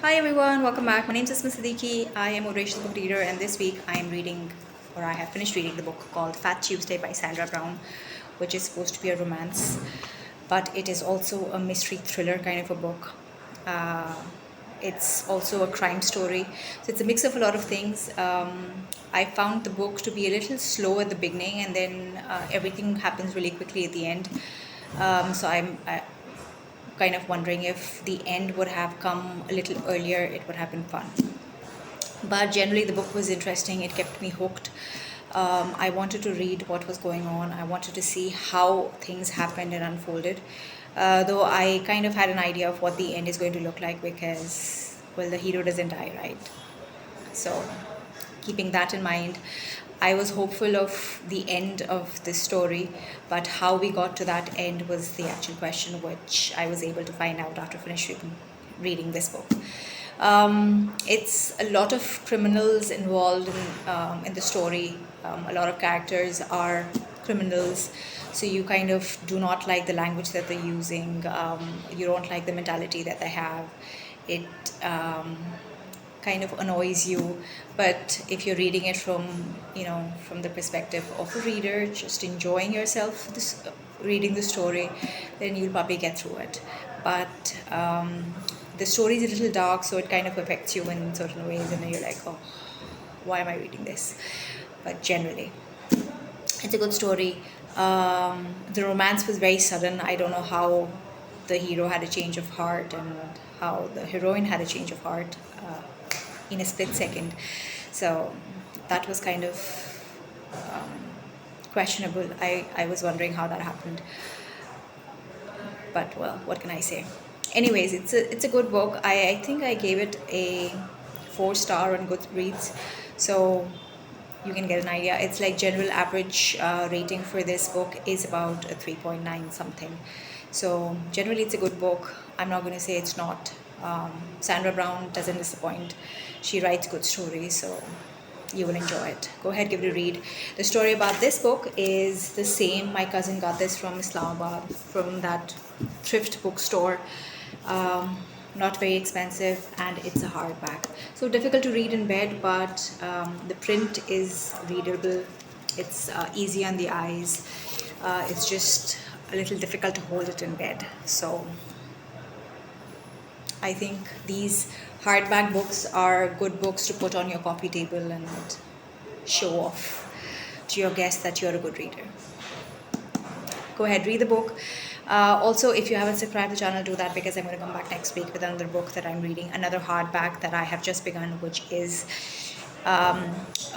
Hi everyone, welcome back. My name is Isma Siddiqui. I am a voracious book reader, and this week I am reading, or I have finished reading, the book called Fat Tuesday by Sandra Brown, which is supposed to be a romance, but it is also a mystery thriller kind of a book. Uh, it's also a crime story, so it's a mix of a lot of things. I found the book to be a little slow at the beginning, and then everything happens really quickly at the end. So I'm kind of wondering if the end would have come a little earlier, it would have been fun. But generally, the book was interesting, it kept me hooked. I wanted to read what was going on, I wanted to see how things happened and unfolded. Though I kind of had an idea of what the end is going to look like because, well, the hero doesn't die, right? So, keeping that in mind, I was hopeful of the end of this story, but how we got to that end was the actual question, which I was able to find out after finishing reading this book. It's a lot of criminals involved in the story. A lot of characters are criminals, so you kind of do not like the language that they're using. You don't like the mentality that they have. It kind of annoys you, but if you're reading it from the perspective of a reader just enjoying yourself reading the story, then you'll probably get through it. But the story is a little dark, so it kind of affects you in certain ways, and then you're like, oh, why am I reading this? But generally, it's a good story. The romance was very sudden. I don't know how the hero had a change of heart and how the heroine had a change of heart in a split second. So that was kind of questionable. I was wondering how that happened. But well, what can I say? Anyways, it's a good book. I think I gave it a 4 star on Goodreads. So you can get an idea. It's like general average rating for this book is about a 3.9 something. So generally it's a good book. I'm not going to say it's not. Sandra Brown doesn't disappoint. She writes good stories, so you will enjoy it. Go ahead, give it a read. The story about this book is the same. My cousin got this from Islamabad, from that thrift bookstore. Not very expensive, and it's a hardback. So difficult to read in bed, but the print is readable. It's easy on the eyes. It's just a little difficult to hold it in bed. So I think these hardback books are good books to put on your coffee table and show off to your guests that you're a good reader. Go ahead, read the book. Also, if you haven't subscribed to the channel, do that, because I'm going to come back next week with another book that I'm reading, another hardback that I have just begun, which is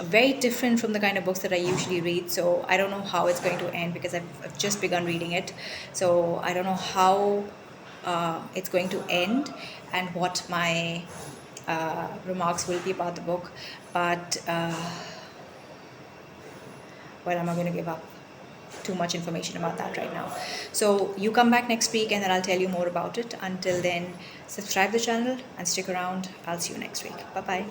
very different from the kind of books that I usually read. So I don't know how it's going to end because I've just begun reading it. So I don't know how it's going to end and what my remarks will be about the book. But well, I'm not going to give up too much information about that right now. So you come back next week and then I'll tell you more about it. Until then, subscribe to the channel and stick around. I'll see you next week. Bye bye.